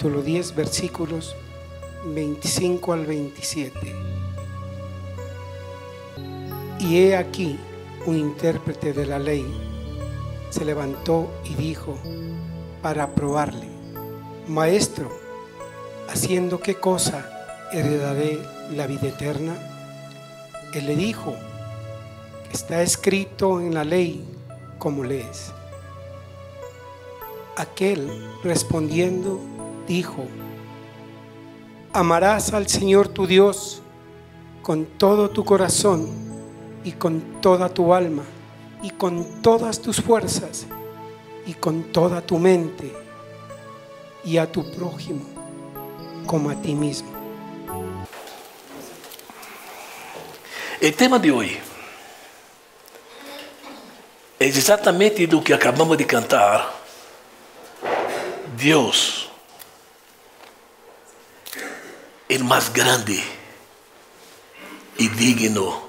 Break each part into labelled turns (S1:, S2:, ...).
S1: capítulo 10, versículos 25 al 27. Y he aquí, un intérprete de la ley se levantó y dijo para probarle: Maestro, ¿haciendo qué cosa heredaré la vida eterna? Él le dijo: está escrito en la ley, ¿cómo lees? Aquel respondiendo dijo: amarás al Señor tu Dios con todo tu corazón y con toda tu alma y con todas tus fuerzas y con toda tu mente, y a tu prójimo como a ti mismo.
S2: O tema de hoje é exatamente do que acabamos de cantar. Deus, o mais grande e digno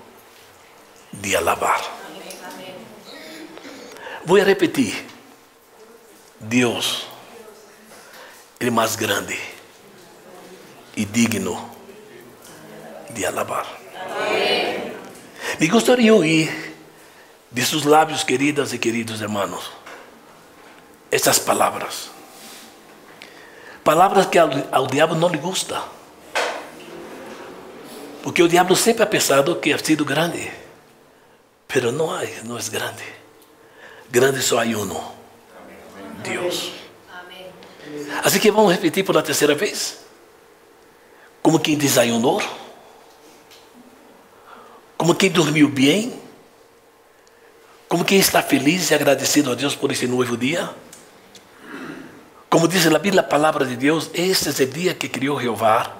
S2: de alabar. Vou repetir: Deus, o mais grande e digno de alabar. Me gostaria de ouvir de seus lábios, queridas e queridos irmãos, essas palavras. Palavras que ao diabo não lhe gusta. Porque o diabo sempre ha pensado que ha sido grande. Pero não é grande. Grande só há um: Deus. Assim que vamos repetir por a terceira vez. Como quem desayunou, como quem dormiu bem, como quem está feliz e agradecido a Deus por esse novo dia. Como diz a Bíblia, a palavra de Deus: este é o dia que criou Jeová.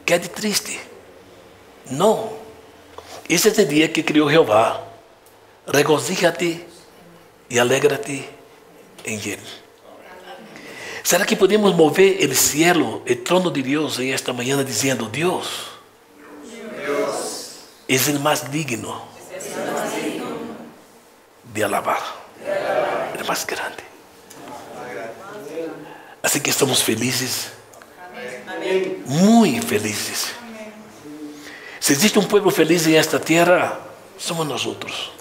S2: Quede triste. Não. Este é o dia que criou Jeová. Regozija-te e alegra-te em Ele. Será que podemos mover o cielo, o trono de Deus, em esta manhã, dizendo: Deus é o mais digno de alabar, o mais grande. Assim que estamos felizes, muito felizes. Se existe um povo feliz em esta terra, somos nós outros.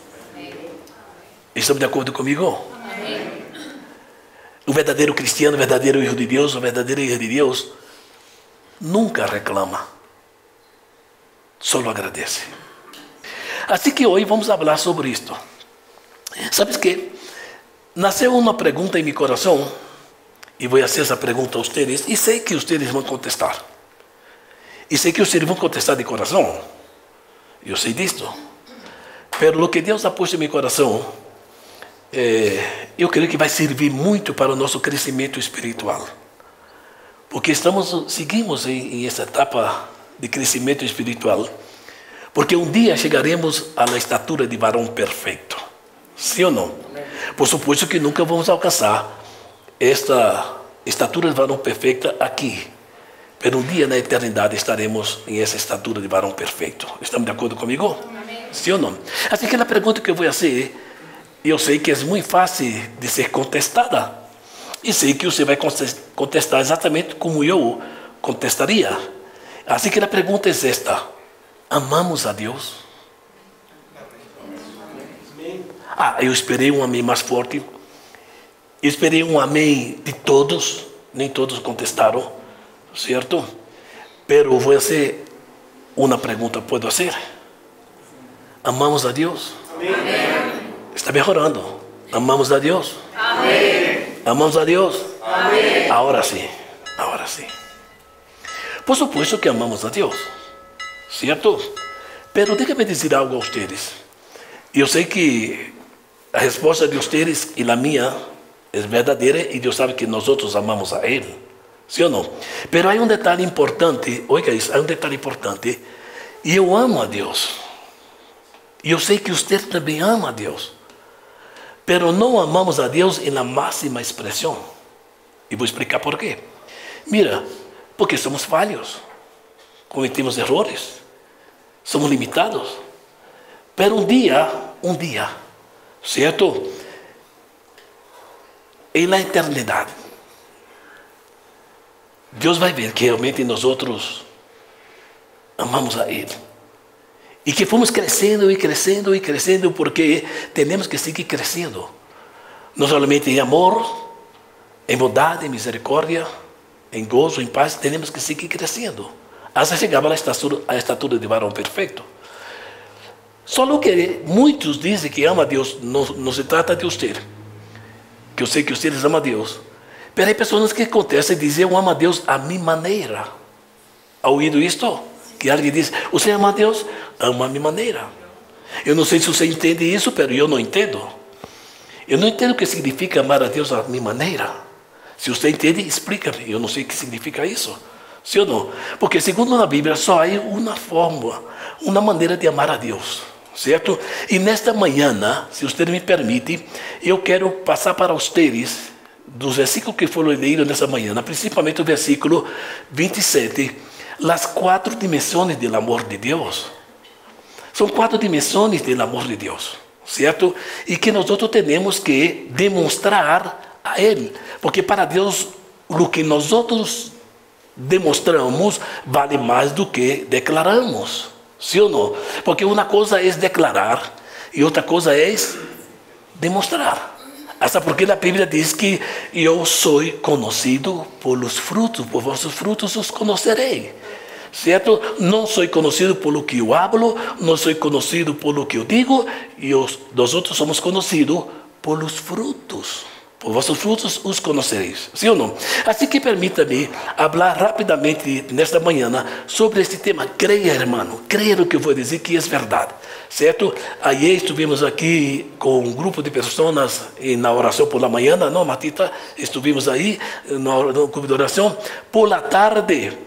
S2: Estão de acordo comigo? O verdadeiro cristiano, o verdadeiro filho de Deus, o verdadeiro filho de Deus, nunca reclama, só agradece. Assim que hoje vamos falar sobre isto. Sabes que nasceu uma pergunta em meu coração, e vou fazer essa pergunta a vocês, e sei que vocês vão contestar. E sei que vocês vão contestar de coração. Eu sei disto. Mas o que Deus ha posto em meu coração, eu creio que vai servir muito para o nosso crescimento espiritual. Porque seguimos em essa etapa de crescimento espiritual. Porque um dia chegaremos à estatura de varão perfeito. Sim ou não? Por suposto que nunca vamos alcançar esta estatura de varão perfeita aqui. Mas um dia na eternidade estaremos em essa estatura de varão perfeito. Estamos de acordo comigo? Amém. Sim ou não? Assim que a pergunta que eu vou fazer, eu sei que é muito fácil de ser contestada. E sei que você vai contestar exatamente como eu contestaria. Assim que a pergunta é esta: amamos a Deus? Eu esperei um amém mais forte. Eu esperei um amém de todos. Nem todos contestaram, certo? Pero vou fazer uma pergunta, pode ser? Amamos a Deus? Amém. Está melhorando. Amamos a Deus? Amém. Amamos a Deus? Amém. Agora sim, agora sim. Por supuesto que amamos a Deus, certo? Pero déjame dizer algo a vocês. Eu sei que a resposta de vocês e a minha é verdadeira, e Deus sabe que nós outros amamos a Ele, sim ou não? Pero há um detalhe importante, oiga isso, há um detalhe importante, e eu amo a Deus, e eu sei que você também ama a Deus, pero não amamos a Deus na máxima expressão, e vou explicar por quê. Mira, porque somos falhos, cometemos erros, somos limitados, pero um dia, certo? E na eternidade, Deus vai ver que realmente nós outros amamos a Ele. E que fomos crescendo e crescendo e crescendo, porque temos que seguir crescendo. Não somente em amor, em bondade, em misericórdia, em gozo, em paz, temos que seguir crescendo. Hasta chegar à estatura de varão perfeito. Só que muitos dizem que ama a Deus, não se trata de você. Que eu sei que vocês amam a Deus. Mas há pessoas que acontecem e dizem, eu amo a Deus a minha maneira. Ha ouvido isto? Que alguém diz, você ama a Deus? Amo a minha maneira. Eu não sei se você entende isso, mas eu não entendo. Eu não entendo o que significa amar a Deus a minha maneira. Se você entende, explica-me. Eu não sei o que significa isso. Sim ou não? Porque segundo a Bíblia, só há uma forma, uma maneira de amar a Deus. Certo? E nesta manhã, se você me permite, eu quero passar para vocês dos versículos que foram lidos nessa manhã, principalmente o versículo 27, as 4 dimensões do amor de Deus. São 4 dimensões do amor de Deus, certo? E que nós outros temos que demonstrar a Ele, porque para Deus o que nós outros demonstramos vale mais do que declaramos. Sim ou não? Porque uma coisa é declarar e outra coisa é demonstrar. Até porque a Bíblia diz que eu sou conhecido por vossos frutos os conhecerei. Certo? Não sou conhecido pelo que eu hablo, não sou conhecido pelo que eu digo, e nós outros somos conhecidos pelos frutos. Por vossos frutos os conhecereis. Sim ou não? Assim que permita-me falar rapidamente nesta manhã sobre este tema. Creia, irmão, creia no que eu vou dizer que é verdade. Certo? Ayer estivemos aqui com um grupo de pessoas na oração por la manhã, não, Matita? Estivemos aí no grupo de oração. Por la tarde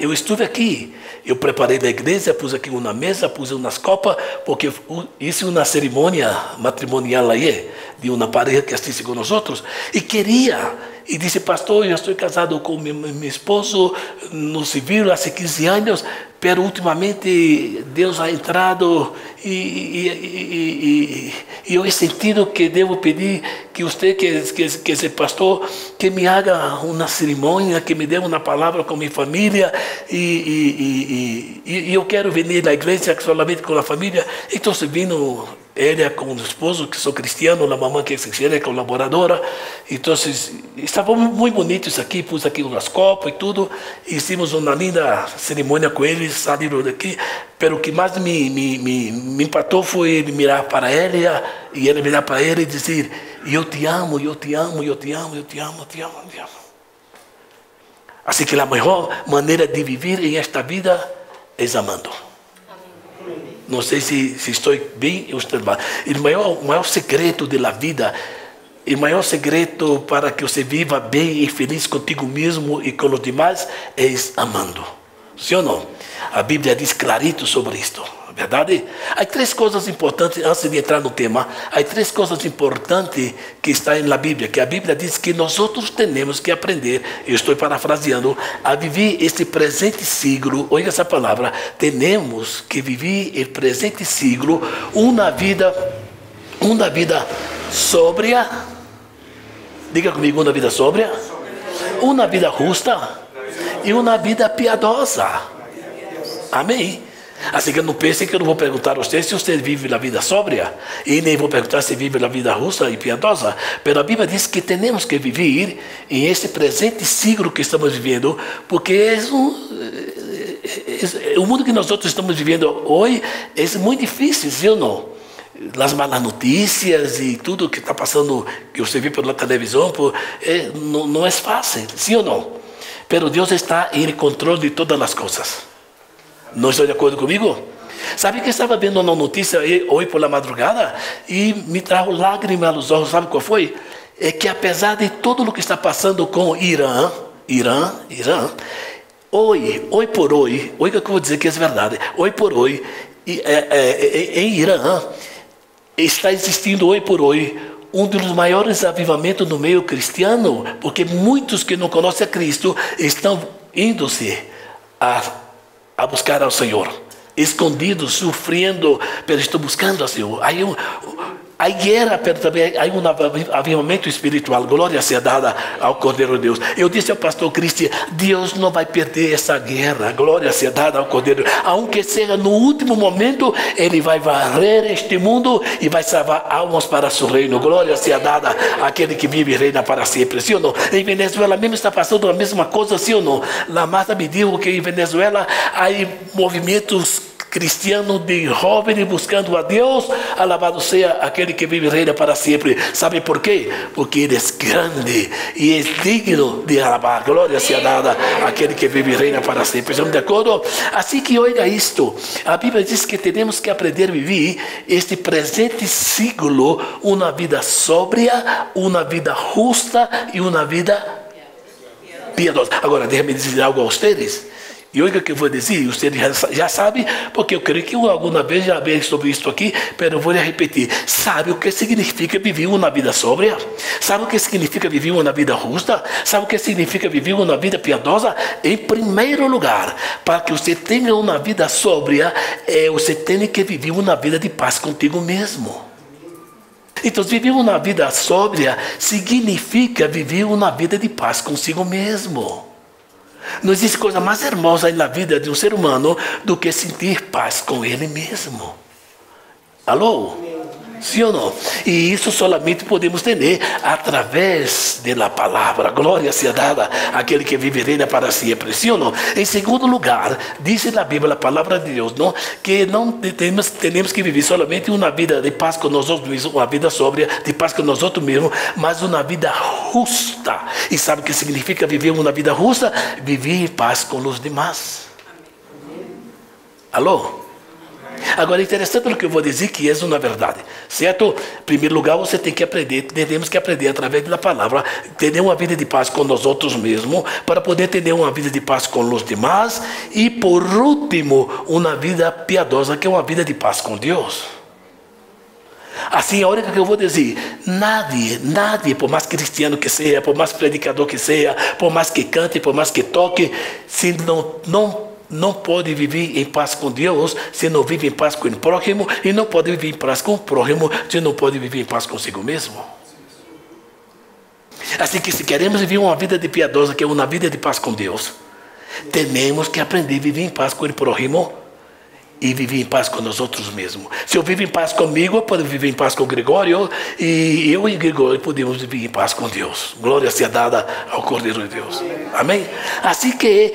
S2: eu estive aqui. Eu preparei a igreja, pus aqui uma mesa, pus umas copas, porque hice uma cerimônia matrimonial aí, de uma pareja que assiste com nós outros, e queria, e disse, pastor, eu estou casado com meu esposo no civil há 15 anos, pero ultimamente Deus ha entrado e eu he sentido que devo pedir que você, que esse pastor, que me haga uma cerimônia, que me dê uma palavra com minha família, e eu quero vir na igreja solamente com a família. Então, vindo ela com o esposo, que sou cristiano, a mamãe que é cristiana, colaboradora. Então, estava muito bonito isso aqui, pus aqui umas copas e tudo, e hicimos uma linda cerimônia com eles, saíram daqui. Pero o que mais me impactou foi ele mirar para ela, e ele mirar para ele e dizer, eu te amo, eu te amo, eu te amo, eu te amo, eu te amo, eu te amo. Assim que a melhor maneira de viver em esta vida é amando. Não sei se estou bem ou estou mal. O maior segredo da vida, o maior segredo para que você viva bem e feliz contigo mesmo e com os demais é amando. Sim ou não? A Bíblia diz clarito sobre isto. Verdade? Há 3 coisas importantes, antes de entrar no tema, há 3 coisas importantes que estão na Bíblia, que a Bíblia diz que nós outros temos que aprender, eu estou parafraseando, a viver este presente siglo, olha essa palavra, temos que viver o presente siglo, uma vida sóbria, diga comigo, uma vida sóbria, uma vida justa e uma vida piedosa. Amém? Assim que não pense que eu não vou perguntar a você se você vive a vida sóbria, e nem vou perguntar se vive a vida justa e piedosa, mas a Bíblia diz que temos que viver em esse presente siglo que estamos vivendo, porque o mundo que nós outros estamos vivendo hoje é muito difícil, sim ou não? As malas notícias e tudo que está passando, que você vê pela televisão, não é fácil, sim ou não? Mas Deus está em controle de todas as coisas. Não estou de acordo comigo? Sabe que estava vendo uma notícia hoje por la madrugada e me trajo lágrimas aos olhos. Sabe qual foi? É que apesar de tudo o que está passando com Irã, hoje por hoje, o que eu vou dizer que é verdade, hoje por hoje, em Irã, está existindo hoje por hoje um dos maiores avivamentos no meio cristiano, porque muitos que não conhecem a Cristo estão indo-se a buscar ao Senhor, escondidos, sofrendo, mas estou buscando ao Senhor. Há guerra, mas também há um avivamento espiritual. Glória seja dada ao Cordeiro de Deus. Eu disse ao pastor Cristian, Deus não vai perder essa guerra. Glória seja dada ao Cordeiro. Aunque seja no último momento, Ele vai varrer este mundo e vai salvar almas para seu reino. Glória seja dada àquele que vive e reina para sempre. Sim ou não? Em Venezuela mesmo está passando a mesma coisa, sim ou não? La Marta me disse que em Venezuela há movimentos cristianos de jovens buscando a Deus. Alabado seja aquele que vive e reina para sempre. Sabe por quê? Porque Ele é grande e é digno de alabar. Glória seja dada àquele que vive e reina para sempre. Estamos de acordo? Assim que oiga isto, a Bíblia diz que temos que aprender a viver este presente século uma vida sóbria, uma vida justa e uma vida piedosa. Agora, deixa-me dizer algo a vocês. E oiga o que eu vou dizer, você já sabe, porque eu creio que alguma vez já veio sobre isso aqui, mas eu vou repetir. Sabe o que significa viver uma vida sóbria? Sabe o que significa viver uma vida justa? Sabe o que significa viver uma vida piedosa? Em primeiro lugar, para que você tenha uma vida sóbria, você tem que viver uma vida de paz contigo mesmo. Então, viver uma vida sóbria significa viver uma vida de paz consigo mesmo. Não existe coisa mais hermosa na vida de um ser humano do que sentir paz com ele mesmo. Alô? Sim ou não? E isso solamente podemos ter através da palavra. Glória seja dada àquele que vive e reina para sempre. Sim ou não? Em segundo lugar, diz na Bíblia a palavra de Deus, não? Que não temos que viver solamente uma vida de paz com nós outros mesmos, uma vida sóbria, de paz com nós outros mesmos, mas uma vida justa. E sabe o que significa viver uma vida justa? Viver em paz com os demais. Alô? Agora, é interessante o que eu vou dizer, que é uma verdade, certo? Em primeiro lugar, você tem que aprender, temos que aprender através da palavra, ter uma vida de paz com nós outros mesmos, para poder ter uma vida de paz com os demais, e por último, uma vida piedosa, que é uma vida de paz com Deus. Assim, a hora que eu vou dizer, nadie, por mais cristiano que seja, por mais predicador que seja, por mais que cante, por mais que toque, se não pode viver em paz com Deus se não vive em paz com o próximo, e não pode viver em paz com o próximo se não pode viver em paz consigo mesmo. Assim que se queremos viver uma vida de piedosa, que é uma vida de paz com Deus, temos que aprender a viver em paz com o próximo e viver em paz com nós outros mesmos. Se eu vivo em paz comigo, eu posso viver em paz com o Gregório, e eu e o Gregório podemos viver em paz com Deus. Glória seja dada ao Cordeiro de Deus. Amém? Assim que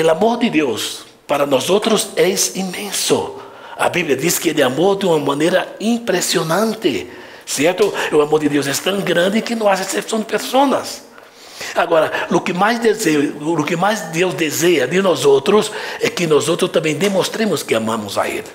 S2: o amor de Deus para nós outros é imenso. A Bíblia diz que Ele amou de uma maneira impressionante, certo? O amor de Deus é tão grande que não há exceção de pessoas. Agora, o que mais Deus deseja de nós outros é que nós outros também demonstremos que amamos a Ele.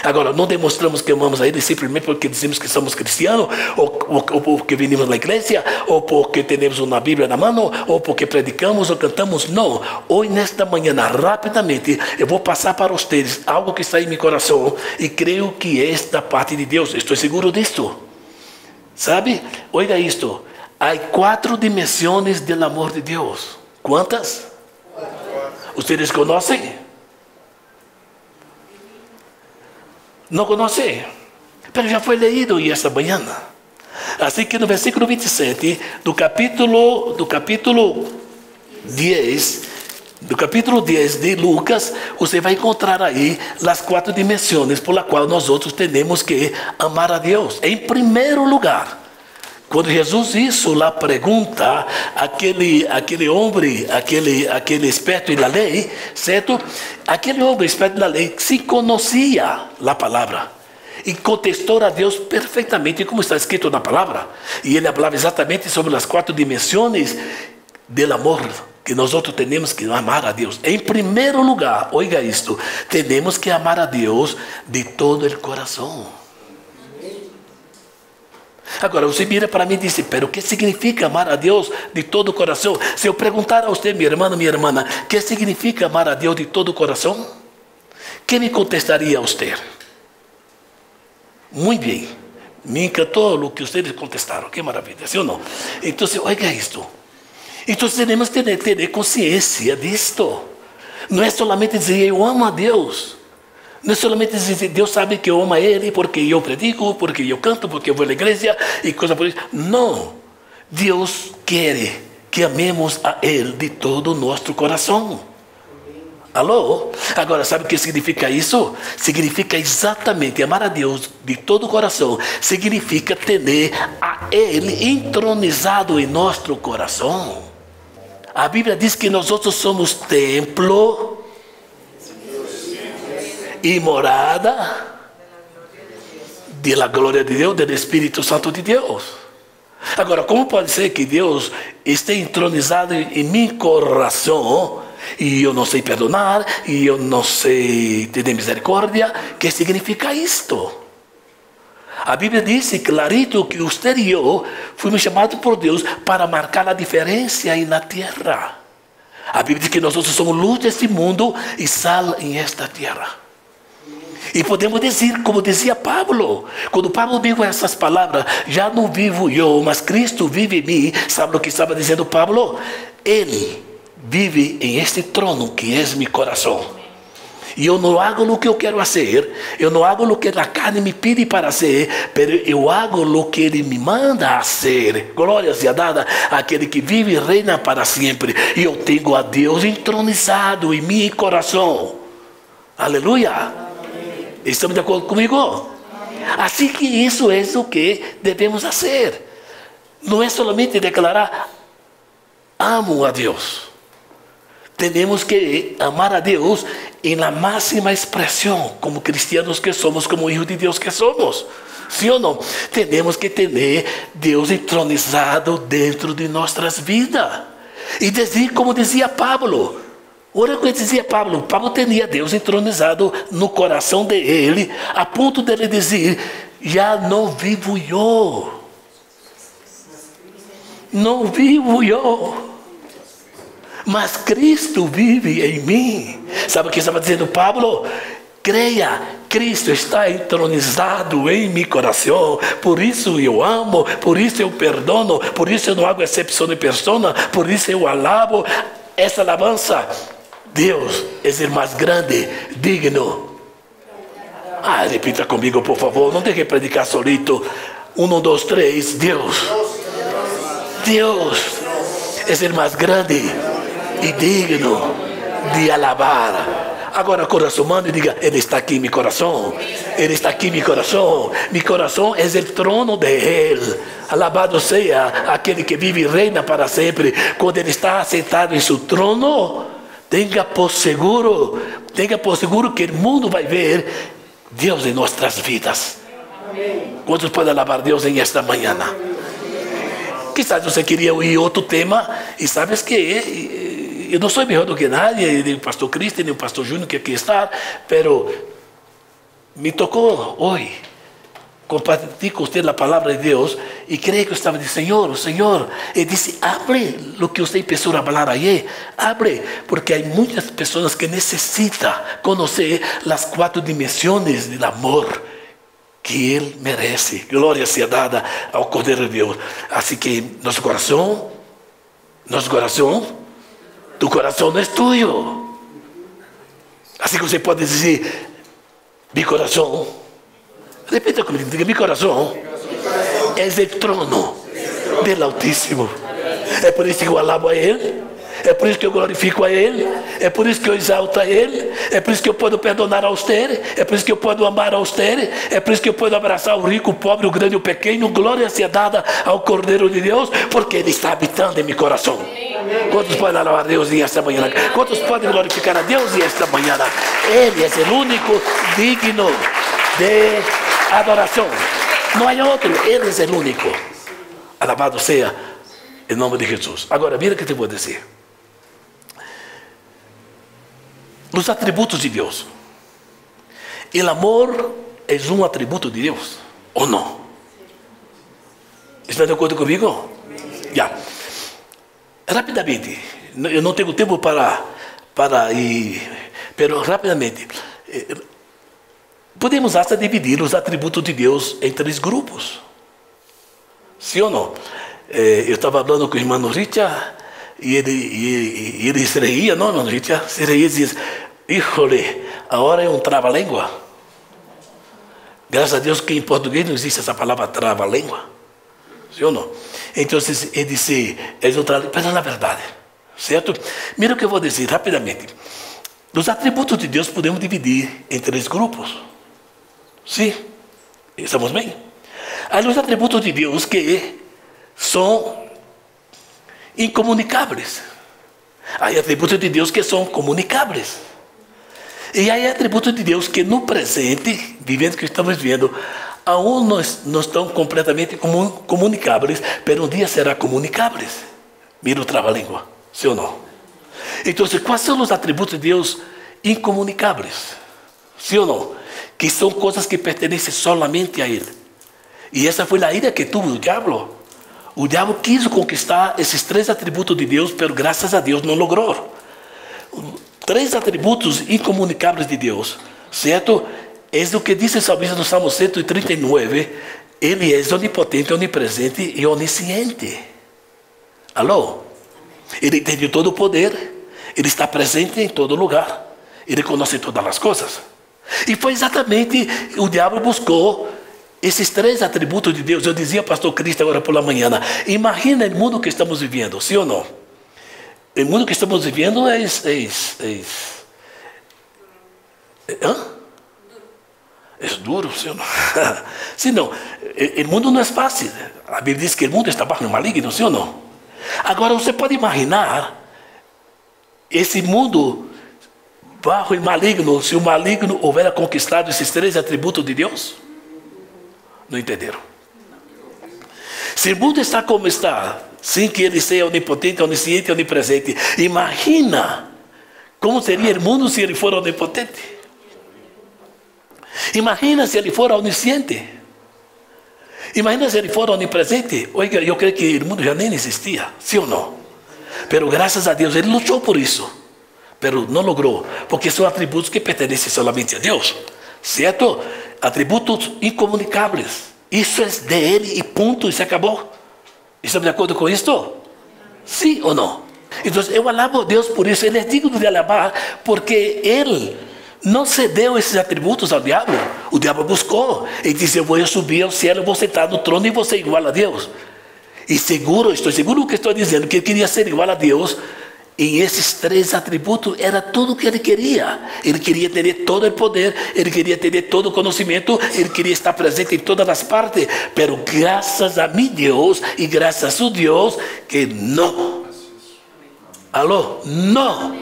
S2: Agora, não demonstramos que amamos a Ele simplesmente porque dizemos que somos cristianos, ou porque venimos na igreja, ou porque temos uma Bíblia na mão, ou porque predicamos ou cantamos. Não. Hoje, nesta manhã, rapidamente, eu vou passar para vocês algo que está em meu coração, e creio que é esta parte de Deus. Estou seguro disto. Sabe? Oiga isto. Há 4 dimensões do amor de Deus. Quantas? 4. Vocês conhecem? Não conhecem? Mas já foi lido esta manhã. Assim que no versículo 27 do capítulo 10 de Lucas, você vai encontrar aí as 4 dimensões por las quais nós outros temos que amar a Deus. Em primeiro lugar, quando Jesus hizo a pergunta aquele homem, aquele experto na lei, certo? Aquele homem experto na lei se conhecia a palavra e contestou a Deus perfeitamente, como está escrito na palavra. E ele falava exatamente sobre as 4 dimensões do amor que nós outros temos que amar a Deus. Em primeiro lugar, oiga isto, temos que amar a Deus de todo o coração. Agora, você mira para mim e diz, pero o que significa amar a Deus de todo o coração? Se eu perguntar a você, minha irmã, o que significa amar a Deus de todo o coração? Quem me contestaria a você? Muito bem. Me encantou o que vocês contestaram. Que maravilha, sim ou não? Então, oiga isto. Então, temos que ter consciência disto. Não é somente dizer, eu amo a Deus. Não é somente dizer, Deus sabe que eu amo a Ele porque eu predico, porque eu canto, porque eu vou à igreja e coisa por isso. Não. Deus quer que amemos a Ele de todo o nosso coração. Alô? Agora, sabe o que significa isso? Significa exatamente amar a Deus de todo o coração. Significa ter a Ele entronizado em nosso coração. A Bíblia diz que nós outros somos templo e morada da glória de Deus, do Espírito Santo de Deus. Agora, como pode ser que Deus esteja entronizado em meu coração e eu não sei perdonar, e eu não sei ter misericórdia? Que significa isto? A Bíblia diz clarito que você e eu fomos chamados por Deus para marcar a diferença aí na terra. A Bíblia diz que nós somos luz deste mundo e sal em esta terra. E podemos dizer, como dizia Pablo, quando Pablo viu essas palavras, já não vivo eu, mas Cristo vive em mim. Sabe o que estava dizendo Pablo? Ele vive em este trono que é meu coração. E eu não hago o que eu quero fazer, eu não hago o que a carne me pede para fazer, mas eu hago o que Ele me manda a fazer. Glória seja dada àquele que vive e reina para sempre. E eu tenho a Deus entronizado em meu coração. Aleluia! Estamos de acordo comigo? Assim que isso é o que devemos fazer. Não é somente declarar, amo a Deus. Temos que amar a Deus em la máxima expressão, como cristianos que somos, como hijos de Deus que somos. Sim ou não? Temos que ter Deus entronizado dentro de nossas vidas. E dizer, como dizia Pablo, olha o que dizia Pablo. Pablo tinha Deus entronizado no coração dele, a ponto dele dizer, já não vivo eu. Não vivo eu, mas Cristo vive em mim. Sabe o que estava dizendo Pablo? Creia, Cristo está entronizado em meu coração. Por isso eu amo, por isso eu perdono, por isso eu não hago exceção de pessoa, por isso eu alabo. Essa alabança, Deus é o mais grande, digno. Repita comigo, por favor. Não tem que predicar solito. 1, 2, 3. Deus é o mais grande e digno de alabar. Agora, coração humano, diga, Ele está aqui em meu coração. Ele está aqui em meu coração. Meu coração é o trono de Ele. Alabado seja aquele que vive e reina para sempre. Quando Ele está sentado em seu trono, tenha por seguro que o mundo vai ver Deus em nossas vidas. Quantos podem alabar Deus em esta manhã? Quizás você queria ouvir outro tema, e sabes que eu não sou melhor do que nadie, nem o pastor Cristian, nem o pastor Júnior que aqui está, pero me tocou hoje compartilhar com você a palavra de Deus, e creio que eu estava dizendo, o Senhor, Ele disse, abre o que você pensou a falar aí, abre, porque há muitas pessoas que necessitam conhecer as 4 dimensões do amor que Ele merece. Glória seja dada ao Cordeiro de Deus. Assim que nosso coração, tu coração não é tuyo. Assim que você pode dizer, meu coração, repita comigo, diga, meu coração é o trono do Altíssimo. É por isso que eu alabo a Ele. É por isso que eu glorifico a Ele, é por isso que eu exalto a Ele, é por isso que eu posso perdonar a você, é por isso que eu posso amar a você, é por isso que eu posso abraçar o rico, o pobre, o grande e o pequeno. Glória seja dada ao Cordeiro de Deus, porque Ele está habitando em meu coração. Quantos podem alabar a Deus esta manhã? Quantos podem glorificar a Deus esta manhã? Ele é o único digno de adoração. Não há outro, Ele é o único. Alabado seja em nome de Jesus. Agora, mira o que eu te vou dizer. Os atributos de Deus. O amor é um atributo de Deus, ou não? Está de acordo comigo? Já. Rapidamente, eu não tenho tempo para ir, mas rapidamente, podemos até dividir os atributos de Deus em 3 grupos. Sim ou não? Eu estava falando com o irmão Richard, e ele se reía, não, irmão Richard? Se reía e dizia, híjole, agora é um trava-língua. Graças a Deus que em português não existe essa palavra trava-língua. Sim ou não? Então, ele disse, mas na verdade, certo? Mira o que eu vou dizer rapidamente. Os atributos de Deus podemos dividir em 3 grupos. Sim? Estamos bem? Há os atributos de Deus que são incomunicáveis. Há atributos de Deus que são comunicáveis. E há atributos de Deus que no presente, vivendo que estamos vivendo, aún não estão completamente comunicáveis, mas um dia será comunicáveis. Mira o trava-língua, sim ou não? Então, quais são os atributos de Deus incomunicáveis? Sim ou não? Que são coisas que pertencem solamente a Ele. E essa foi a ira que teve o diabo. O diabo quis conquistar esses 3 atributos de Deus, mas graças a Deus não logrou. 3 atributos incomunicáveis de Deus, certo? É o que diz o salmista no Salmo 139. Ele é onipotente, onipresente e onisciente. Alô? Ele tem todo o poder. Ele está presente em todo lugar. Ele conhece todas as coisas. E foi exatamente o diabo buscou esses 3 atributos de Deus. Eu dizia ao pastor Cristo agora pela manhã, imagina o mundo que estamos vivendo, sim ou não? O mundo que estamos vivendo é duro, sim ou não? Sim, não. O mundo não é fácil. A Bíblia diz que o mundo está baixo no maligno, sim ou não? Agora, você pode imaginar esse mundo baixo e maligno, se o maligno houver conquistado esses 3 atributos de Deus? Não entenderam? Se o mundo está como está, sem que ele seja onipotente, onisciente e onipresente, imagina como seria o mundo se ele for onipotente. Imagina se ele for onisciente. Imagina se ele for onipresente. Oiga, eu creio que o mundo já nem existia, sim ou não? Pero graças a Deus, ele lutou por isso. Pero não logrou, porque são atributos que pertencem somente a Deus. Certo? Atributos incomunicáveis. Isso é de Ele e ponto, e se acabou. Estamos de acordo com isto? Sim ou não? Então, eu alabo a Deus por isso. Ele é digno de alabar, porque Ele não cedeu esses atributos ao diabo. O diabo buscou. Ele disse, eu vou subir ao céu, eu vou sentar no trono e vou ser igual a Deus. E estou seguro do que estou dizendo, que ele queria ser igual a Deus. E esses 3 atributos era tudo o que ele queria. Ele queria ter todo o poder, ele queria ter todo o conhecimento, ele queria estar presente em todas as partes. Pero graças a mi Deus e graças a su Deus que não. Alô? Não.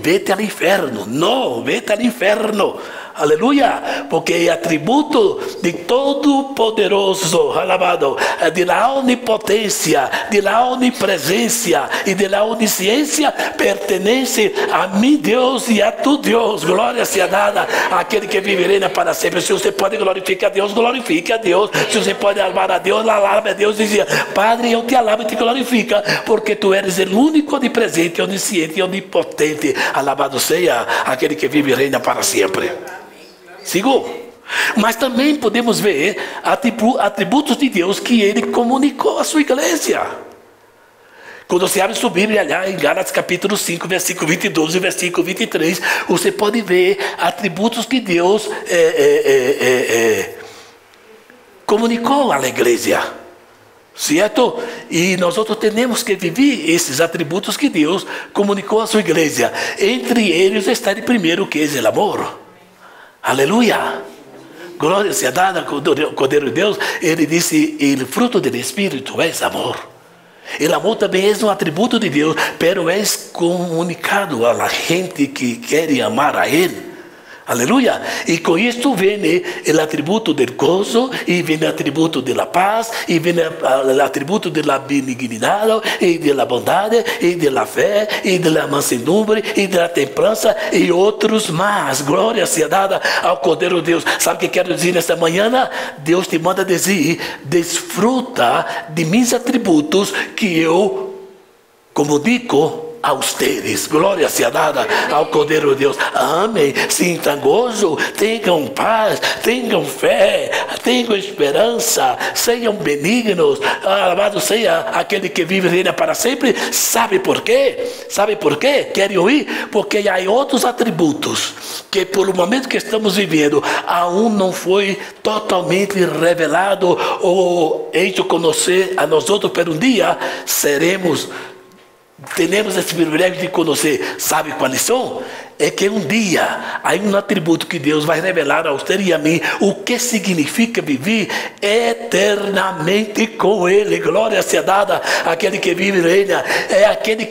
S2: Vete ao inferno. Não, vete ao inferno. Aleluia, porque é atributo de todo poderoso, alabado, de la onipotência, de la onipresença e de la onisciência, pertence a mim Deus e a tu Deus. Glória seja dada àquele que viverá para sempre. Se você pode glorificar a Deus, glorifique a Deus. Se você pode alabar a Deus, alabe a Deus. Dizia, Padre, eu te alabo e te glorifico, porque tu eres o único onipresente, onisciente e onipotente. Alabado seja aquele que vive e reina para sempre. Sigo. Mas também podemos ver atributos de Deus que Ele comunicou à sua igreja. Quando você abre sua Bíblia lá em Gálatas capítulo 5, versículo 22 e versículo 23, você pode ver atributos que Deus comunicou à igreja. Certo? E nós outros temos que viver esses atributos que Deus comunicou à sua igreja. Entre eles está o primeiro, que é o amor. Aleluia. Glória seja dada ao Cordeiro de Deus. Ele disse, o fruto do Espírito é amor. O amor também é um atributo de Deus, pero é comunicado a gente que quer amar a Ele. Aleluia. E com isto vem o atributo do gozo, e vem o atributo da paz, e vem o atributo da benignidade, e da bondade, e da fé, e da mansedumbre, e da temperança, e outros mais. Glória seja dada ao Cordeiro de Deus. Sabe o que quero dizer nesta manhã? Deus te manda dizer, desfruta de meus atributos que eu comunico a ustedes. Glória seja dada ao Cordeiro de Deus. Amém. Sintam gozo, tenham paz, tenham fé, tenham esperança, sejam benignos. Alabado seja aquele que vive e reina para sempre. Sabe por quê? Sabe por quê? Querem ouvir? Porque há outros atributos que por o momento que estamos vivendo, aún não foi totalmente revelado ou hecho conhecer a nós outros, pero um dia teremos esse privilégio de conhecer. Sabe quais são? É que um dia há um atributo que Deus vai revelar a você e a mim, o que significa viver eternamente com Ele. Glória seja dada àquele que vive e reina. É aquele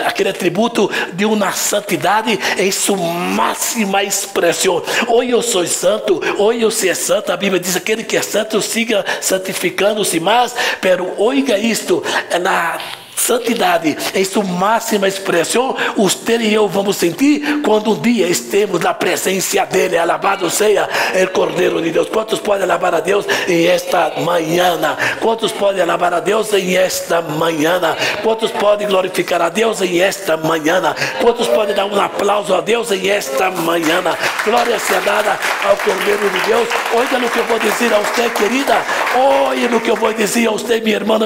S2: aquele atributo de uma santidade em sua máxima expressão. Hoje eu sou santo, hoje eu sou santo. A Bíblia diz: aquele que é santo siga santificando-se mais. Pero oiga isto, na santidade em sua máxima expressão, você e eu vamos sentir quando um dia estemos na presença dele. Alabado seja o Cordeiro de Deus. Quantos podem alabar a Deus em esta manhã? Quantos podem alabar a Deus em esta manhã? Quantos podem glorificar a Deus em esta manhã? Quantos podem dar um aplauso a Deus em esta manhã? Glória seja dada ao Cordeiro de Deus. Olha no que eu vou dizer a você, querida. Olha no que eu vou dizer a você, minha irmã,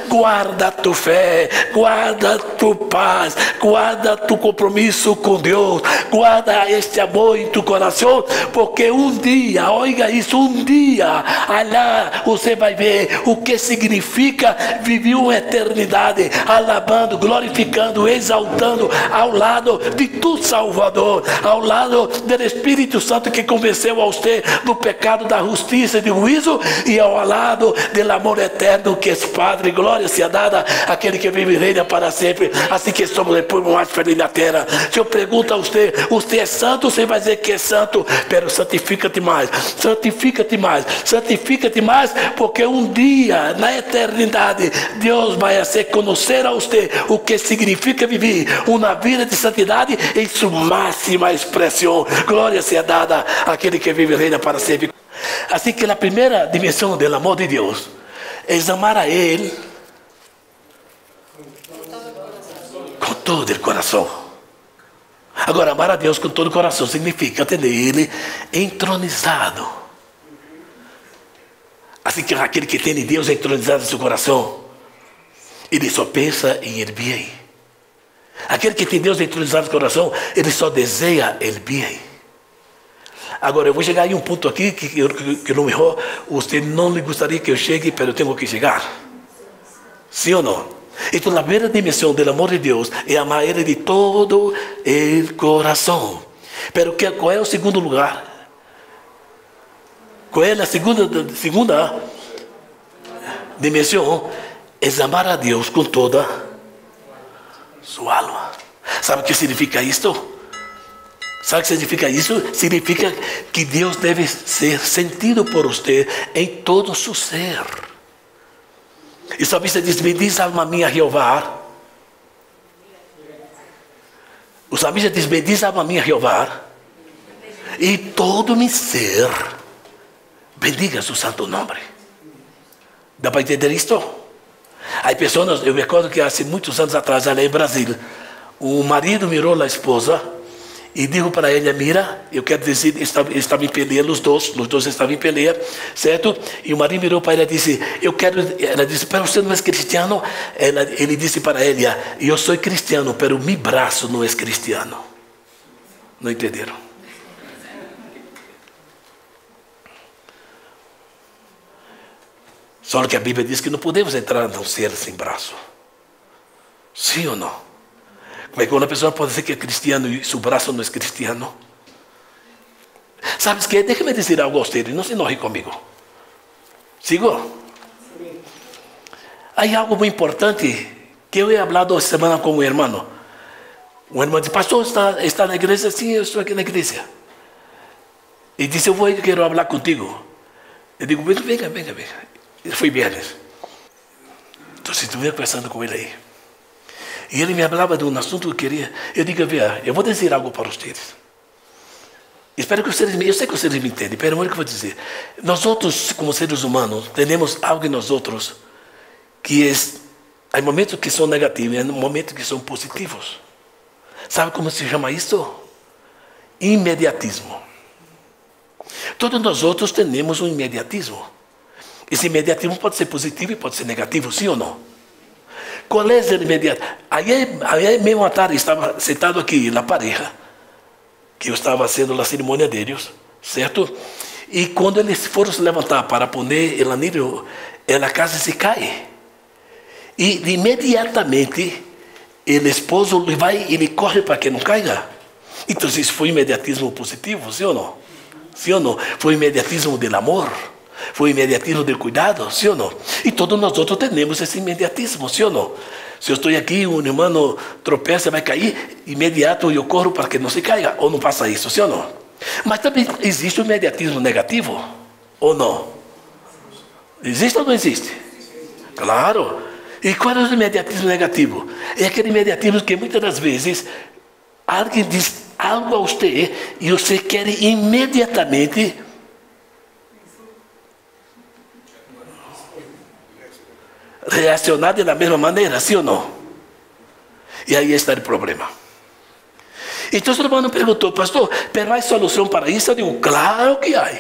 S2: guarda tu fé, guarda tu paz, guarda tu compromisso com Deus, guarda este amor em tu coração, porque um dia, olha isso, um dia, lá você vai ver o que significa viver uma eternidade, alabando, glorificando, exaltando, ao lado de tu Salvador, ao lado do Espírito Santo que convenceu a você do pecado, da justiça e do juízo, e ao lado do amor eterno que é Padre. Glória seja dada aquele que vive e reina para sempre. Assim que somos o povo mais feliz da terra. Se eu pergunto a você é santo? Você vai dizer que é santo, pero santifica-te mais, santifica-te mais, santifica-te mais, porque um dia, na eternidade, Deus vai fazer conhecer a você o que significa viver uma vida de santidade em sua máxima expressão. Glória seja dada àquele que vive e reina para sempre. Assim que a primeira dimensão do amor de Deus é amar a Ele com todo o coração. Agora, amar a Deus com todo o coração significa ter Ele entronizado. Assim que aquele que tem Deus entronizado em seu coração, ele só pensa em ir bem. Aquele que tem Deus entronizado no coração, ele só deseja ir bem. Agora, eu vou chegar em um ponto aqui que no melhor você não lhe gostaria que eu chegue, mas eu tenho que chegar. Sim ou não? Então, a primeira dimensão do amor de Deus é amar Ele de todo o coração. Pero qual é o segundo lugar? Qual é a segunda dimensão? É amar a Deus com toda sua alma. Sabe o que significa isto? Sabe o que significa isso? Significa que Deus deve ser sentido por você em todo o seu ser. E o salmista diz: bendiz alma minha Jeová. O salmista diz: bendiz alma minha Jeová. E todo meu ser bendiga seu santo nome. Dá para entender isto? Há pessoas, eu me acordo que há muitos anos atrás, ali em Brasília, o marido mirou a esposa e disse para ela: mira, eu quero dizer, estava em peleia, os dois estavam em peleia, certo? E o marido mirou para ela e disse: ela disse: pero você não é cristiano? Ele disse para ela: eu sou cristiano, pero meu braço não é cristiano. Não entenderam? Só que a Bíblia diz que não podemos entrar num ser sem braço. Sim ou não? Como é que uma pessoa pode dizer que é cristiano e seu braço não é cristiano? Sabes que? Deixa-me dizer algo a você, não se enoje comigo. Sigo? Há algo muito importante que eu he hablado esta semana com um irmão. Um irmão disse: pastor, está na igreja? Sim, eu estou aqui na igreja. E disse: eu quero falar contigo. Eu digo: venga. Ele foi viernes. Então, se estive conversando com ele aí. E ele me falava de um assunto que eu queria. Eu digo: veja, eu vou dizer algo para vocês. Espero que vocês me... Eu sei que vocês me entendem, mas olha o que eu vou dizer. Nós outros, como seres humanos, temos algo em nós outros que é Há momentos que são negativos e há momentos que são positivos. Sabe como se chama isso? Imediatismo. Todos nós outros temos um imediatismo. Esse imediatismo pode ser positivo e pode ser negativo, sim ou não? Qual é esse imediatismo? Aí mesmo à tarde estava sentado aqui na pareja, que eu estava fazendo a cerimônia deles, certo? E quando eles foram se levantar para pôr o anillo, a casa se cai. E imediatamente, o esposo vai e ele corre para que não caia. Então, isso foi imediatismo positivo, sim ou não? Sim ou não? Foi imediatismo do amor. Foi imediatismo do cuidado, sim ou não? E todos nós outros temos esse imediatismo, sim ou não? Se eu estou aqui, um irmão tropeça, vai cair, imediato eu corro para que não se caia. Ou não passa isso, sim ou não? Mas também existe o imediatismo negativo, ou não? Existe ou não existe? Claro. E qual é o imediatismo negativo? É aquele imediatismo que muitas das vezes alguém diz algo a você e você quer imediatamente reaccionar da mesma maneira, sim ou não? E aí está o problema. Então o irmão perguntou, pastor, mas há solução para isso? Eu digo, claro que há.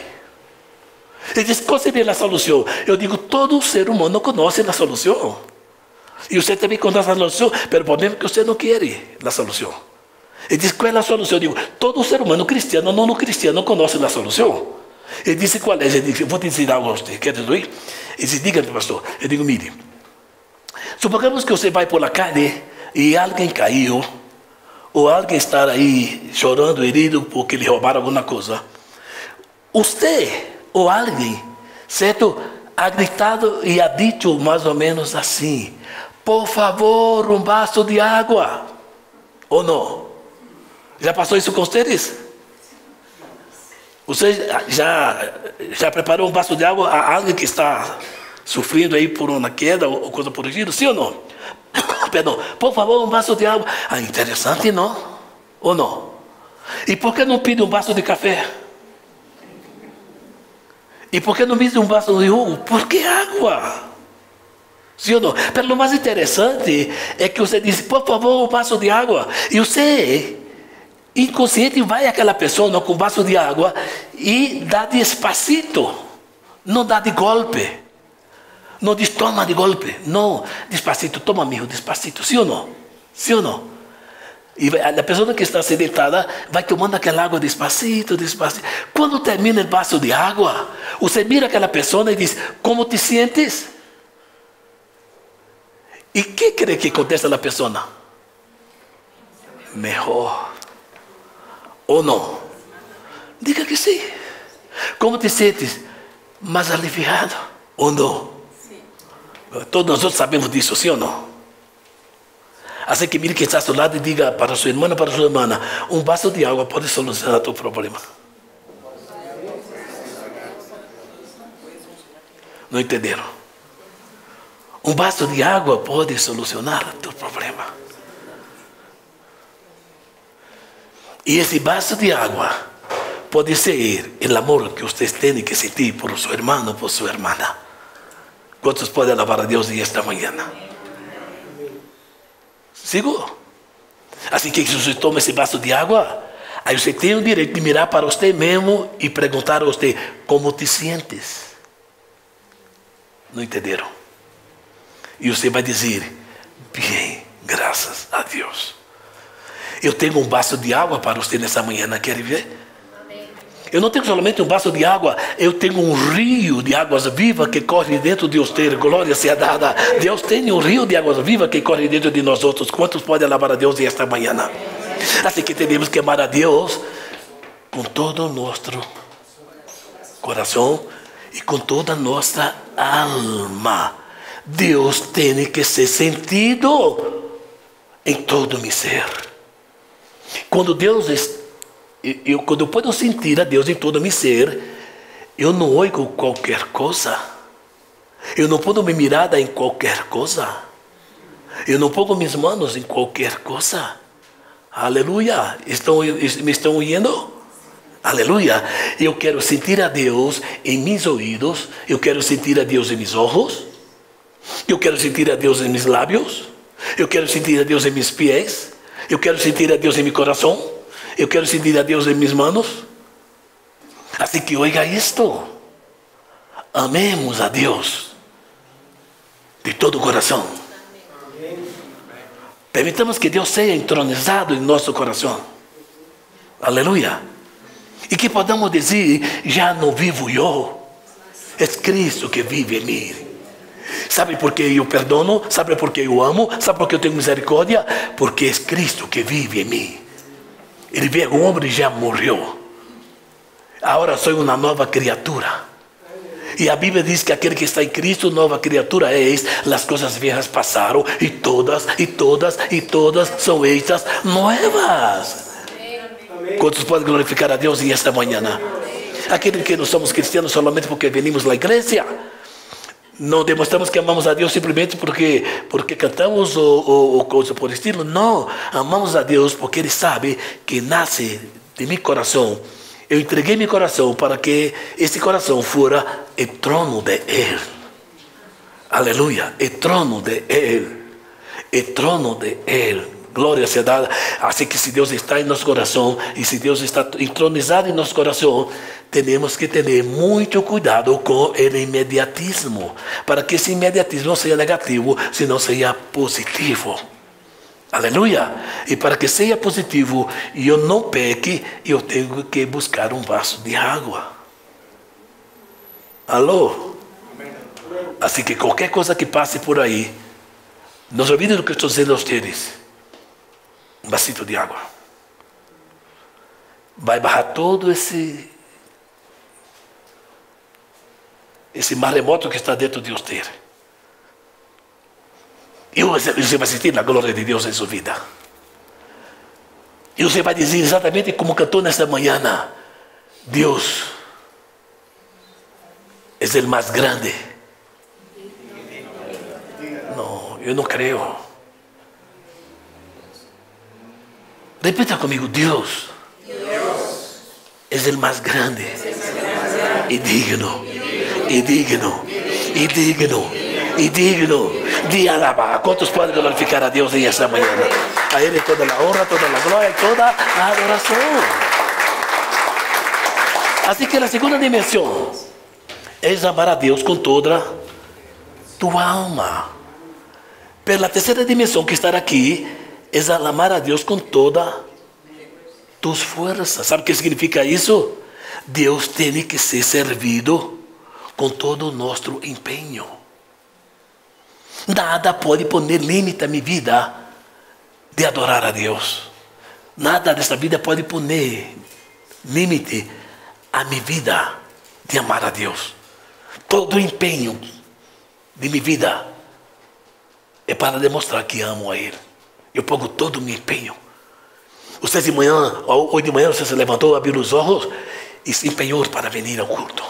S2: Ele disse, qual seria a solução? Eu digo, todo ser humano conhece a solução. E você também conhece a solução, mas o problema é que você não quer a solução. Ele disse, qual é a solução? Eu digo, todo ser humano cristiano, não cristiano, conhece a solução. Ele disse, qual é? Eu disse, vou te dizer algo a você, quer dizer? Ele disse, diga-me, pastor. Eu digo, mire, supongamos que você vai por la calle e alguém caiu, ou alguém está aí chorando, herido, porque lhe roubaram alguma coisa. Você, ou alguém, certo, ha gritado e ha dito mais ou menos assim, por favor, um vaso de água. Ou não? Já passou isso com vocês? Você já preparou um vaso de água a alguém que está sofrendo aí por uma queda ou coisa por isso? Sim ou não? Perdão, por favor, um vaso de água. Ah, interessante, não? Ou não? E por que não pede um vaso de café? E por que não pede um vaso de jugo? Por que água? Sim ou não? Mas o mais interessante é que você diz, por favor, um vaso de água. E você, inconsciente, vai àquela pessoa com um vaso de água e dá despacito. Não dá de golpe. Não diz, toma de golpe. Não, despacito, toma amigo, despacito. Sim ou não? Sim ou não? E a pessoa que está sedentada vai tomando aquela água despacito, despacito. Quando termina o vaso de água, você mira aquela pessoa e diz, como te sentes? E o que crê que acontece na pessoa? Melhor. Ou não? Diga que sim. Como te sentes? Mais aliviado. Ou não? Sim. Todos nós outros sabemos disso, sim ou não? Assim que mire que está ao seu lado e diga para sua irmã, um vaso de água pode solucionar o teu problema. Não entenderam? Um vaso de água pode solucionar o teu problema. E esse vaso de água pode ser o amor que vocês têm que sentir por seu irmão ou por sua irmã. Quantos podem alabar a Deus esta manhã? Sigo? Assim que você toma esse vaso de água, aí você tem o direito de mirar para você mesmo e perguntar a você, como te sentes? Não entenderam? E você vai dizer, bem, graças a Deus. Eu tenho um vaso de água para você nessa manhã, quer ver? Eu não tenho somente um vaso de água, eu tenho um rio de águas vivas que corre dentro de você. Glória seja dada. Deus tem um rio de águas vivas que corre dentro de nós outros. Quantos podem alabar a Deus esta manhã? Assim que temos que amar a Deus com todo o nosso coração e com toda a nossa alma. Deus tem que ser sentido em todo o meu ser. Quando quando eu posso sentir a Deus em todo o meu ser, eu não oigo qualquer coisa. Eu não posso me mirar em qualquer coisa. Eu não pongo minhas mãos em qualquer coisa. Aleluia. Me estão ouvindo? Aleluia. Eu quero sentir a Deus em meus ouvidos. Eu quero sentir a Deus em meus olhos. Eu quero sentir a Deus em meus lábios. Eu quero sentir a Deus em meus pés. Eu quero sentir a Deus em meu coração. Eu quero sentir a Deus em minhas manos. Assim que oiga isto. Amemos a Deus de todo o coração. Permitamos que Deus seja entronizado em nosso coração. Aleluia. E que podamos dizer, já não vivo eu, é Cristo que vive em mim. Sabe por que eu perdono? Sabe por que eu amo? Sabe por que eu tenho misericórdia? Porque é Cristo que vive em mim. Ele veio um homem e já morreu. Agora sou uma nova criatura. E a Bíblia diz que aquele que está em Cristo, nova criatura é. As coisas velhas passaram e todas são hechas novas. Quantos podem glorificar a Deus em esta manhã? Aqueles que não somos cristianos somente porque venimos à igreja, não demonstramos que amamos a Deus simplesmente porque cantamos ou coisa por estilo. Não, amamos a Deus porque Ele sabe que nasce de meu coração. Eu entreguei meu coração para que esse coração fora o trono de Ele. Aleluia, o trono de Ele. O trono de Ele. Glória seja dada. Assim que se Deus está em nosso coração e se Deus está entronizado em nosso coração, temos que ter muito cuidado com o imediatismo, para que esse imediatismo não seja negativo, senão seja positivo. Aleluia. E para que seja positivo e eu não peque, eu tenho que buscar um vaso de água. Alô? Assim que qualquer coisa que passe por aí, não se olvide do que estou dizendo a vocês. Um vasito de água vai barrar todo esse maremoto que está dentro de você. E você vai sentir a glória de Deus em sua vida. E você vai dizer exatamente como cantou nesta manhã: Deus é o mais grande. Não, eu não creio. Repita comigo: Deus é o mais grande e digno, e digno, e digno, e digno de alabar. Quantos podem glorificar a Deus em esta manhã? A Ele toda a honra, toda a glória e toda a adoração. Assim que a segunda dimensão é amar a Deus com toda tua alma. Pela terceira dimensão que está aqui é amar a Deus com toda tus forças. Sabe o que significa isso? Deus tem que ser servido com todo o nosso empenho. Nada pode pôr limite à minha vida de adorar a Deus. Nada desta vida pode pôr limite à minha vida de amar a Deus. Todo o empenho de minha vida é para demonstrar que amo a Ele. Eu pongo todo o meu empenho. Você de manhã, hoje de manhã, você se levantou, abriu os olhos e se empenhou para vir ao culto.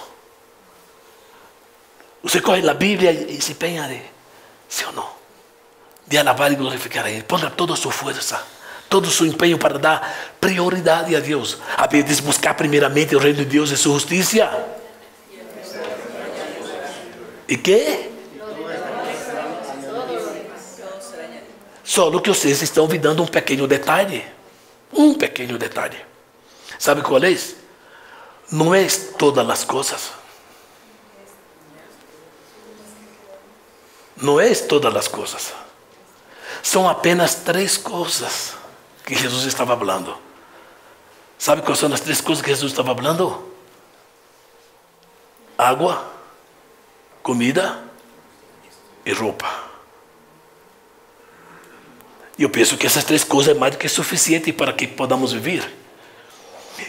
S2: Você corre na Bíblia e se empenha, sim ou não? De alabar e glorificar a Ele. Ponga toda a sua força, todo o seu empenho para dar prioridade a Deus. A Bíblia diz: buscar primeiramente o reino de Deus e sua justiça. E que? Só que vocês estão me dando um pequeno detalhe. Um pequeno detalhe. Sabe qual é? Não é todas as coisas. Não é todas as coisas. São apenas 3 coisas que Jesus estava falando. Sabe quais são as 3 coisas que Jesus estava falando? Água, comida e roupa. E eu penso que essas 3 coisas é mais do que suficiente para que podamos viver.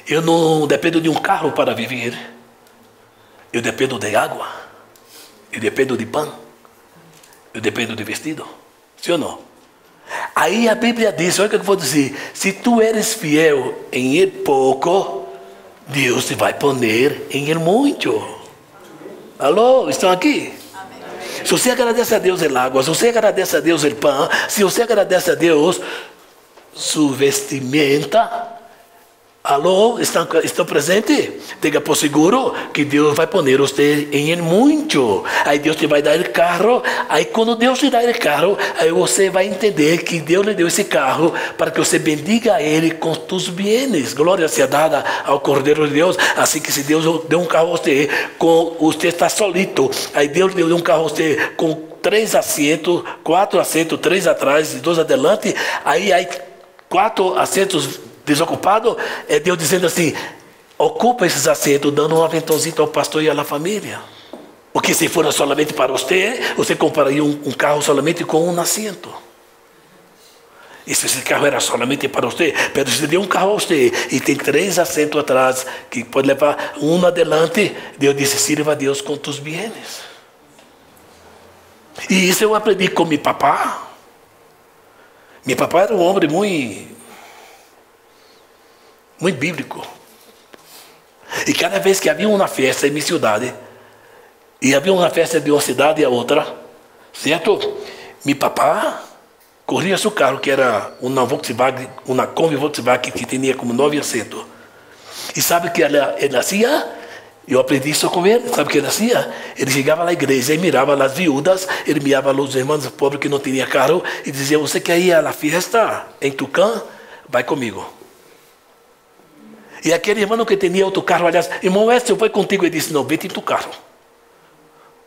S2: Eu não dependo de um carro para viver. Eu dependo de água. Eu dependo de pão. Eu dependo de vestido. Sim ou não? Aí a Bíblia diz, olha o que eu vou dizer: se tu eres fiel em pouco, Deus te vai poner em muito. Alô, estão aqui? Se você agradece a Deus em água, se você agradece a Deus em pão, se você agradece a Deus sua vestimenta, Alô, estão presentes? Tenha por seguro que Deus vai poner você em muito. Aí Deus te vai dar o carro. Aí quando Deus te dá o carro, aí você vai entender que Deus lhe deu esse carro para que você bendiga Ele com tus bienes. Glória seja dada ao Cordeiro de Deus. Assim que se Deus deu um carro a você, você está solito. Aí Deus deu um carro a você com 3 assentos, 4 assentos, 3 atrás e 2 adelante. Aí 4 assentos desocupado, é Deus dizendo assim: ocupa esses assentos, dando um aventãozinho ao pastor e à família. Porque se for solamente para você compraria um carro solamente com um assento. E se esse carro era solamente para você, mas se deu um carro a você e tem 3 assentos atrás, que pode levar um adelante, Deus disse: sirva a Deus com tus bienes. E isso eu aprendi com meu papá. Meu papá era um homem muito bíblico. E cada vez que havia uma festa em minha cidade, e havia uma festa de uma cidade e a outra, certo? Meu papá corria seu carro, que era uma Volkswagen, uma Kombi Volkswagen, que tinha como 9 assentos. E sabe o que ele fazia? Eu aprendi isso com ele. Sabe o que ele fazia? Ele chegava na igreja e mirava as viúvas, ele mirava os irmãos pobres que não tinham carro, e dizia: você quer ir à festa em Tucã? Vai comigo. E aquele irmão que tinha outro carro, aliás, irmão, eu vou contigo. Ele disse: não, vem em tu carro.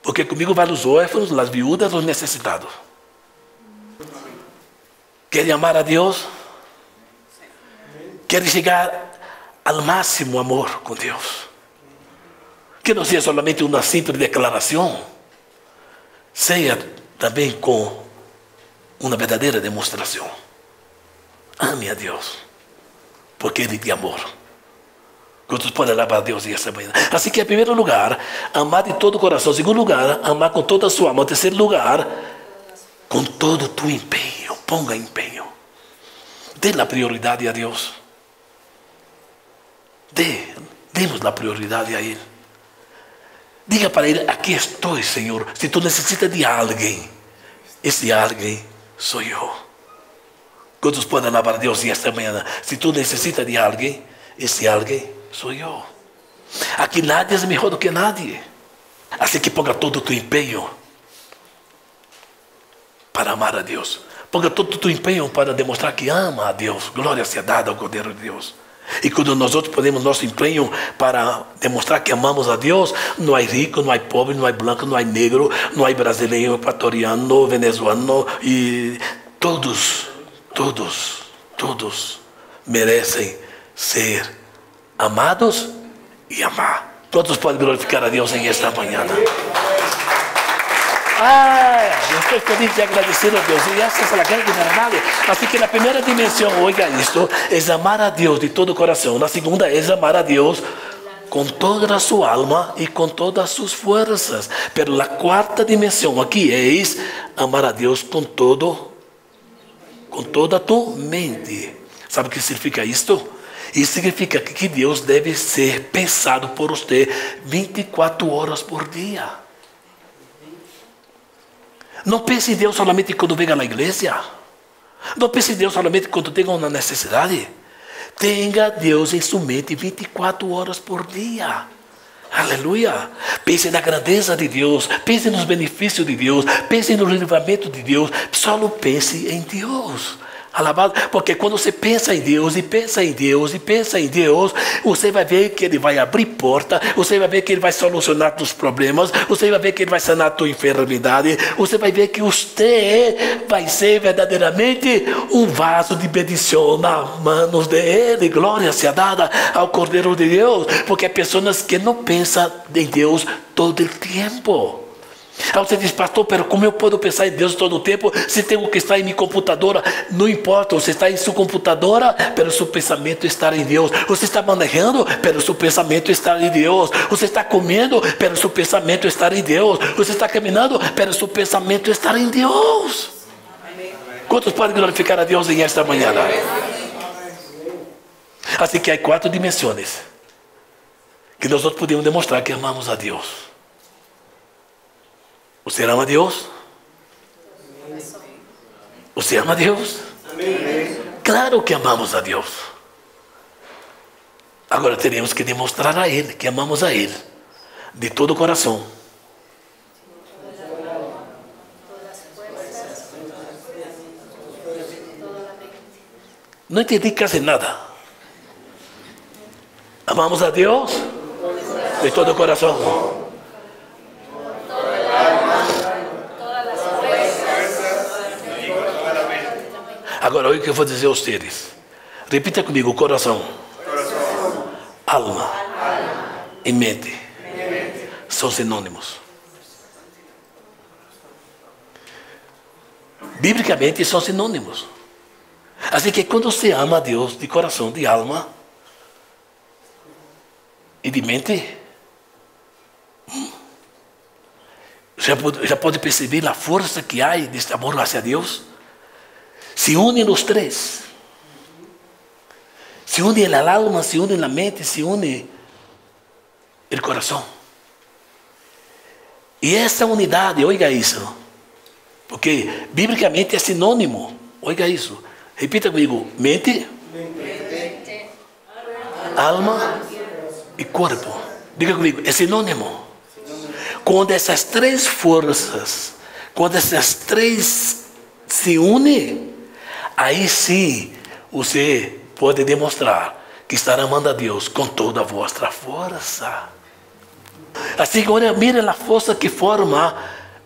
S2: Porque comigo vai os órfãos, as viúvas, os necessitados. Quer amar a Deus? Quer chegar ao máximo amor com Deus? Que não seja somente uma simples declaração, seja também com uma verdadeira demonstração. Ame a Deus, porque Ele tem amor. Quantos podem alabar a Deus essa manhã? Assim que, em primeiro lugar, amar de todo o coração. Em segundo lugar, amar com toda a sua alma. Em terceiro lugar, com todo o teu empenho. Ponga empenho. Dê a prioridade a Deus. Demos a prioridade a Ele. Diga para Ele: aqui estou, Senhor. Se tu necessitas de alguém, esse alguém sou eu. Quantos podem alabar a Deus esta manhã? Se tu necessitas de alguém, esse alguém sou eu. Aqui nadie é melhor do que nadie. Assim que ponga todo o teu empenho para amar a Deus. Ponga todo o teu empenho para demonstrar que ama a Deus. Glória seja dada ao Cordeiro de Deus. E quando nós outros ponemos nosso empenho para demonstrar que amamos a Deus, não há rico, não há pobre, não há branco, não há negro, não há brasileiro, equatoriano, venezuelano, e todos merecem ser amados e amar. Todos podem glorificar a Deus em esta manhã. Eu estou feliz de agradecer a Deus. E essa é a grande verdade. Assim que na primeira dimensão, oiga isto, é amar a Deus de todo o coração. Na segunda é amar a Deus com toda a sua alma e com todas as suas forças. Pero a quarta dimensão aqui é amar a Deus com toda a tua mente. Sabe o que significa isto? Isso significa que Deus deve ser pensado por você 24 horas por dia. Não pense em Deus somente quando venha na igreja. Não pense em Deus somente quando tenha uma necessidade. Tenha Deus em sua mente 24 horas por dia. Aleluia. Pense na grandeza de Deus. Pense nos benefícios de Deus. Pense no livramento de Deus. Só não pense em Deus. Alabado, porque quando você pensa em Deus, e pensa em Deus, e pensa em Deus, você vai ver que Ele vai abrir porta, você vai ver que Ele vai solucionar os problemas, você vai ver que Ele vai sanar a tua enfermidade, você vai ver que você vai ser verdadeiramente um vaso de bendição nas manos dEle. Glória seja dada ao Cordeiro de Deus, porque há pessoas que não pensam em Deus todo o tempo. Aí você diz: pastor, pero como eu posso pensar em Deus todo o tempo se tenho que estar em minha computadora? Não importa, você está em sua computadora, pero seu pensamento está em Deus. Você está manejando, pero seu pensamento está em Deus. Você está comendo, pero seu pensamento está em Deus. Você está caminhando, pero seu pensamento está em Deus. Quantos podem glorificar a Deus em esta manhã? Assim que há 4 dimensões que nós podemos demonstrar que amamos a Deus. Você ama a Deus? Você ama a Deus? Amém. Claro que amamos a Deus. Agora teremos que demonstrar a Ele que amamos a Ele de todo o coração. Não entendi quase nada. Amamos a Deus de todo o coração. Agora, olha o que eu vou dizer a vocês. Repita comigo: coração, alma e mente são sinônimos. Biblicamente são sinônimos. Assim que quando você ama a Deus de coração, de alma e de mente, já pode perceber a força que há deste amor hacia Deus. Se unem os três. Se une a alma, se une a mente, se une o coração. E essa unidade, oiga isso, porque biblicamente é sinônimo. Oiga isso. Repita comigo: mente, alma e corpo. Diga comigo: é sinônimo. Quando essas três forças, quando essas três se unem, aí sim você pode demonstrar que está amando a Deus com toda a vossa força. Assim que olha, mira a força que forma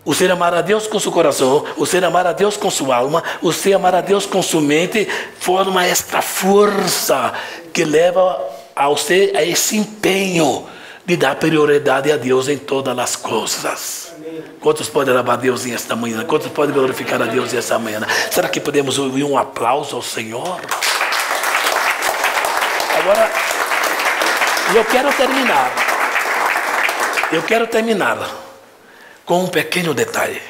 S2: você amar a Deus com seu coração, você amar a Deus com sua alma, você amar a Deus com sua mente, forma esta força que leva a você a esse empenho de dar prioridade a Deus em todas as coisas. Quantos podem louvar a Deus esta manhã? Quantos podem glorificar a Deus esta manhã? Será que podemos ouvir um aplauso ao Senhor? Agora, eu quero terminar com um pequeno detalhe.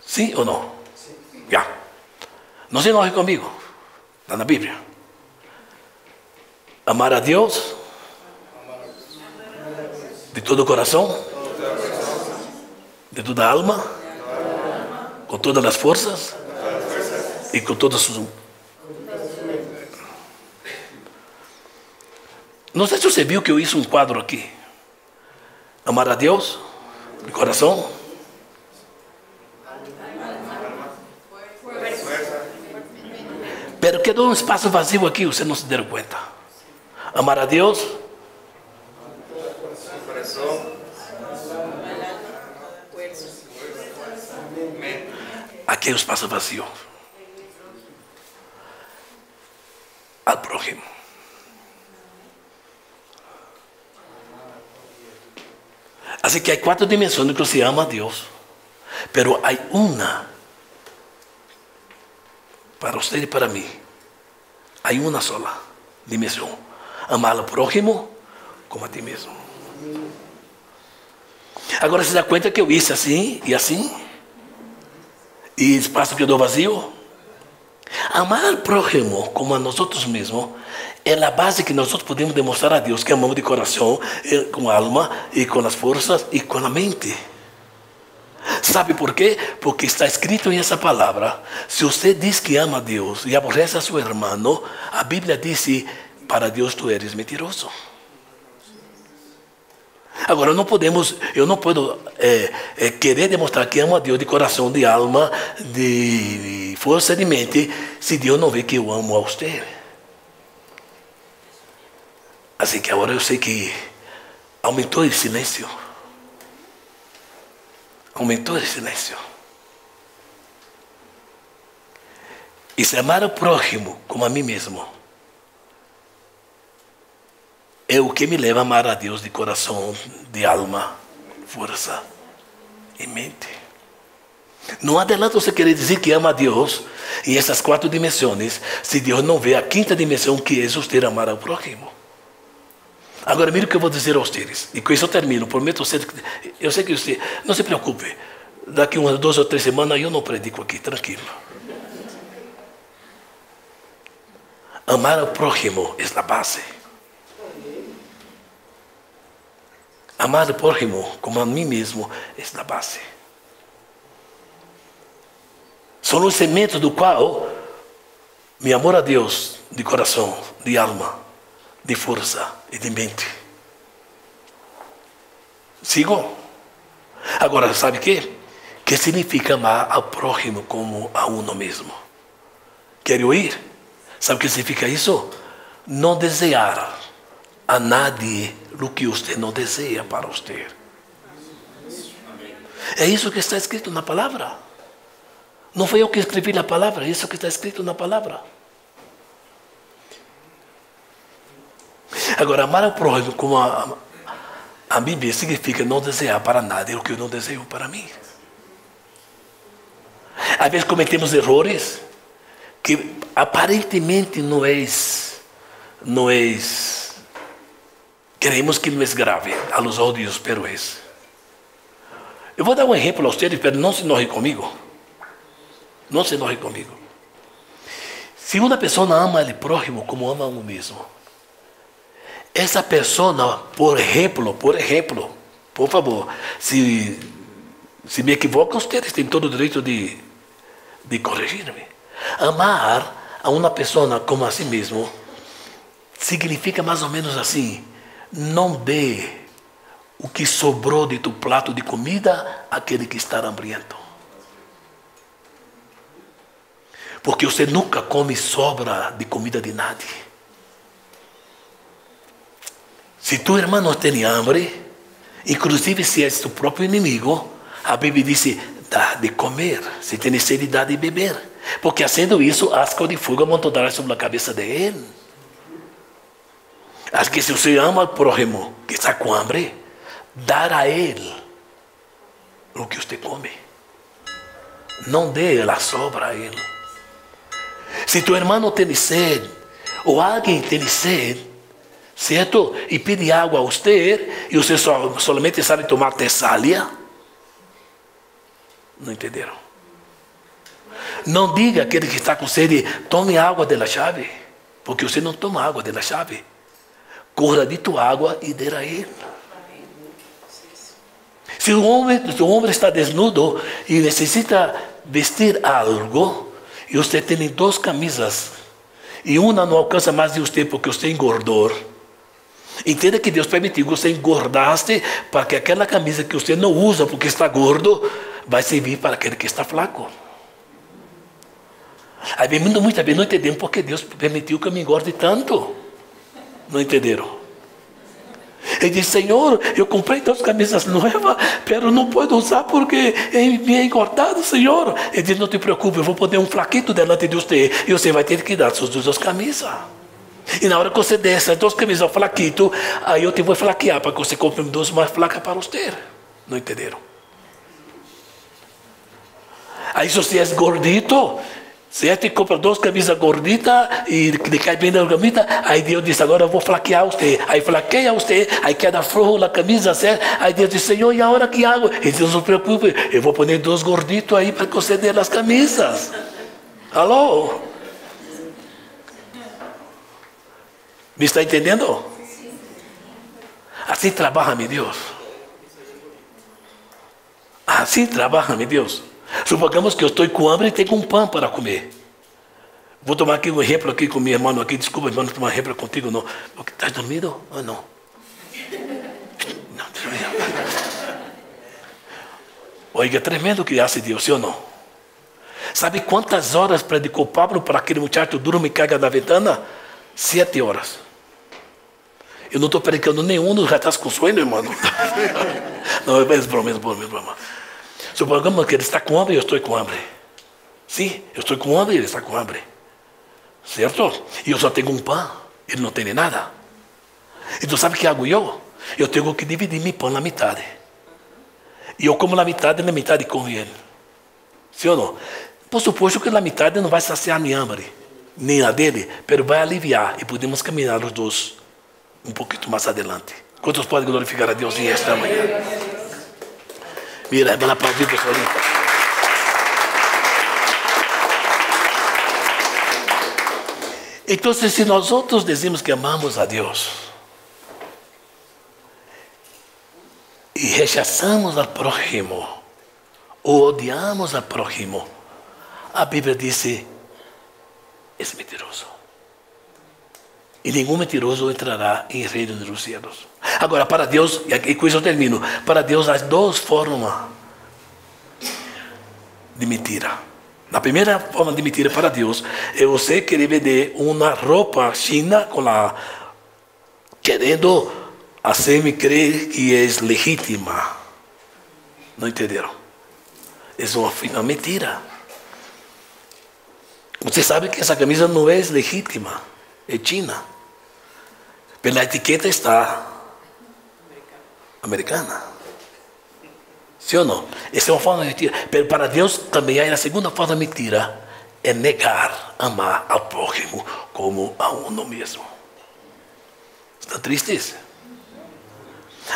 S2: Sim ou não? Sim. Já. Não se enoje comigo. Está na Bíblia. Amar a Deus de todo o coração, de toda a alma, com todas as forças e com todas as suas. Não sei se você viu que eu hice um quadro aqui. Amar a Deus de coração, pero quedou um espaço vazio aqui, você não se deu conta. Amar a Deus, aqui é o espaço vazio. Al prójimo. Assim que há 4 dimensões que você ama a Deus, pero há uma para você e para mim. Há uma sola dimensão: amar ao prójimo como a ti mesmo. Agora você dá conta que eu hice assim e assim, e espaço quedou vazio. Amar ao prójimo como a nós outros mesmos é a base que nós podemos demonstrar a Deus que amamos de coração, com a alma e com as forças e com a mente. Sabe por quê? Porque está escrito em essa palavra: se você diz que ama a Deus e aborrece a seu irmão, a Bíblia diz: para Deus tu eres mentiroso. Agora eu não posso querer demonstrar que amo a Deus de coração, de alma, de força de mente, se Deus não vê que eu amo a você. Assim que agora eu sei que aumentou o silêncio. Aumentou o silêncio. E se amar o prójimo como a mim mesmo é o que me leva a amar a Deus de coração, de alma, força e mente. Não adianta você querer dizer que ama a Deus em essas 4 dimensões, se Deus não vê a 5ª dimensão, que é você amar ao prójimo. Agora, mire o que eu vou dizer a vocês, e com isso eu termino. Prometo a vocês, eu sei que você, não se preocupe, daqui umas 2 ou 3 semanas eu não predico aqui, tranquilo. Amar ao prójimo é a base. Amar o prójimo como a mim mesmo é a base. São os sementes do qual meu amor a Deus de coração, de alma de força e de mente. Sigo? Agora, sabe o quê? Que significa amar ao próximo como a uno mesmo? Quer ouvir? Sabe o que significa isso? Não desejar a nadie o que você não deseja para você. É isso que está escrito na palavra. Não foi eu que escrevi na palavra, é isso que está escrito na palavra. Agora, amar ao próximo como a mim mesmo significa não desejar para nada o que eu não desejo para mim. Às vezes cometemos erros que aparentemente não é, queremos que não é grave a los olhos de Deus, pero é. Eu vou dar um exemplo a vocês, pero não se enoje comigo. Não se enoje comigo. Se uma pessoa ama o próximo como ama a um mesmo, essa pessoa, por exemplo, por favor, se me equivoco, vocês têm todo o direito de corrigir-me. Amar a uma pessoa como a si mesmo significa mais ou menos assim: não dê o que sobrou de tu prato de comida àquele que está hambriento. Porque você nunca come sobra de comida de nadie. Se tu irmão não tem hambre, inclusive se és tu próprio inimigo, a Bíblia diz: dá de comer, se tem sede, dá de beber. Porque fazendo isso, asco de fogo amontonará sobre a cabeça de ele. Acho que se você ama o próximo que está com hambre, dar a ele o que você come. Não dê a sobra a ele. Se tu irmão tem sede, ou alguém tem sede, certo? E pede água a você, e você somente sabe tomar tessália, não entenderam? Não diga àquele que está com sede: tome água da chave, porque você não toma água da chave. Corra de tua água e dê a ele. Se o homem está desnudo e necessita vestir algo, e você tem 2 camisas, e uma não alcança mais de você porque você engordou, entenda que Deus permitiu que você engordasse para que aquela camisa que você não usa porque está gordo, vai servir para aquele que está flaco. Aí muitas vezes não entendemos porque Deus permitiu que eu me engorde tanto. Não entenderam? Ele disse: Senhor, eu comprei 2 camisas novas, pero não posso usar porque me é engordado, Senhor. Ele disse: não te preocupe, eu vou poner um flaquito delante de você, e você vai ter que dar suas 2 camisas. E na hora que você der essas 2 camisas ao flaquito, aí eu te vou flaquear para que você compre 2 mais flacas para você. Não entenderam? Aí se você é gordito, certo? E compra 2 camisas gorditas e lhe cai bem na camisa. Aí Deus disse: agora eu vou flaquear você. Aí flaqueia você, aí queda flojo na camisa, certo? Aí Deus disse: Senhor, e a hora que hago? Ele disse: não se preocupe, eu vou pôr 2 gorditos aí para que você dê as camisas. Alô? Me está entendendo? Assim trabalha meu Deus. Assim trabalha meu Deus. Supongamos que eu estou com hambre e tenho um pão para comer. Vou tomar aqui um exemplo aqui com meu irmão aqui. Desculpa, irmão, não tomar exemplo contigo não. Estás dormindo ou não? Não. Oiga, tremendo que hace Deus, sim ou não? Sabe quantas horas predicou Pablo para aquele muchacho durma e caiga da ventana? 7 horas. Eu não estou predicando nenhum, já estás com sono, irmão? Não, é broma. Supongamos que ele está com hambre e eu estou com hambre. Sim, eu estou com hambre e ele está com hambre. Certo? E eu só tenho um pão, ele não tem nada. Então sabe o que hago eu? Eu tenho que dividir meu pão na metade. E eu como na metade como ele. Sim ou não? Por suposto que na metade não vai saciar minha hambre, nem a dele, mas vai aliviar e podemos caminhar os 2 um pouquinho mais adelante. Quantos podem glorificar a Deus em esta manhã? Mira, hermana, aplaudir solita. Então, se nós outros dizemos que amamos a Deus e rechaçamos ao próximo, ou odiamos ao próximo, a Bíblia diz: é mentiroso. e nenhum mentiroso entrará em reino dos céus. Agora, para Deus, e com isso eu termino, para Deus há duas formas de mentira. A primeira forma de mentira para Deus é você querer vender uma roupa china querendo fazer-me crer que é legítima. Não entenderam? É uma mentira. Você sabe que essa camisa não é legítima, é china. Pela etiqueta está americana. Sim ou não? Essa é uma forma de mentira. Mas para Deus também há a segunda forma de mentira. É negar, amar ao próximo como a uno mesmo. Está triste isso?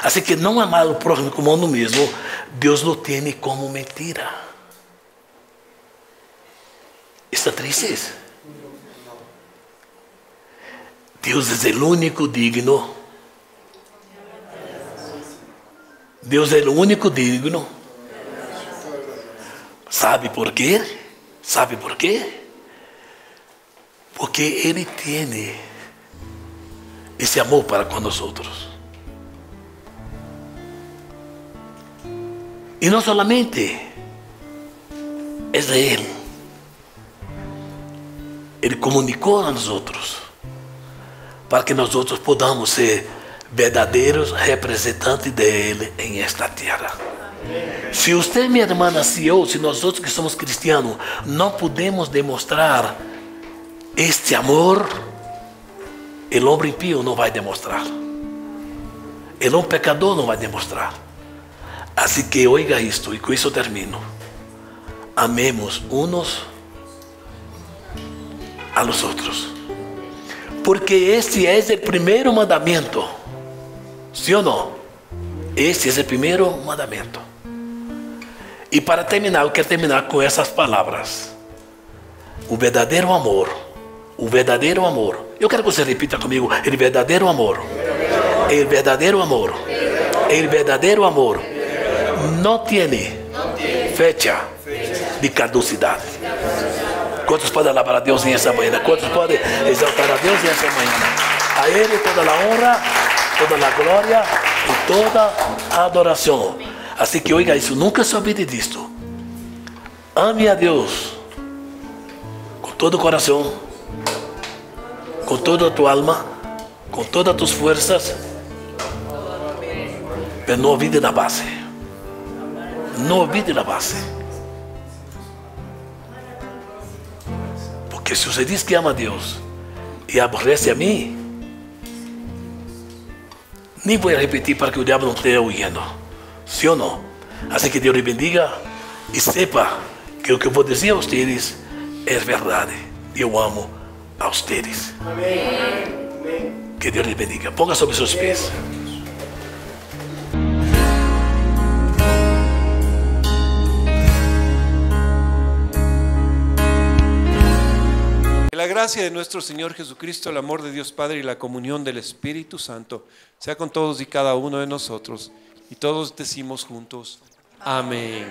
S2: Assim que não amar o próximo como a uno mesmo, Deus não tem como mentira. Está triste isso? Deus é o único digno. Deus é o único digno. Sabe por quê? Sabe por quê? Porque Ele tem esse amor para com nós outros. E não solamente é Ele. Ele comunicou a nós outros para que nós outros podamos ser verdadeiros representantes dele em esta terra. Se você, minha irmã, nasceu, se nós outros que somos cristianos não podemos demonstrar este amor, o homem impio não vai demonstrar, o homem pecador não vai demonstrar. Assim que oiga isto, e com isso eu termino: amemos uns a los outros, porque este é o primeiro mandamento. Sim ou não? Este é o primeiro mandamento. E para terminar, eu quero terminar com essas palavras: o verdadeiro amor, o verdadeiro amor. Eu quero que você repita comigo: o verdadeiro amor, o verdadeiro amor, o verdadeiro amor não tem fecha de caducidade. Quantos podem alabar a Deus nessa manhã? Quantos podem exaltar a Deus nessa manhã? A Ele toda a honra, toda a glória e toda a adoração. Assim que oiga isso, nunca se olvide disto. Ame a Deus com todo o coração, com toda a tua alma, com todas as tuas forças. Mas não olvide da base. Não olvide da base. Porque se você diz que ama a Deus e aborrece a mim, nem vou repetir para que o diabo não esteja ouvindo. Sim ou não? Assim que Deus lhe bendiga e sepa que o que eu vou dizer a vocês é verdade. Eu amo a vocês. Amém. Que Deus lhe bendiga. Ponga sobre seus pés.
S3: La gracia de nuestro Señor Jesucristo, el amor de Dios Padre y la comunión del Espíritu Santo sea con todos y cada uno de nosotros. Y todos decimos juntos, amén.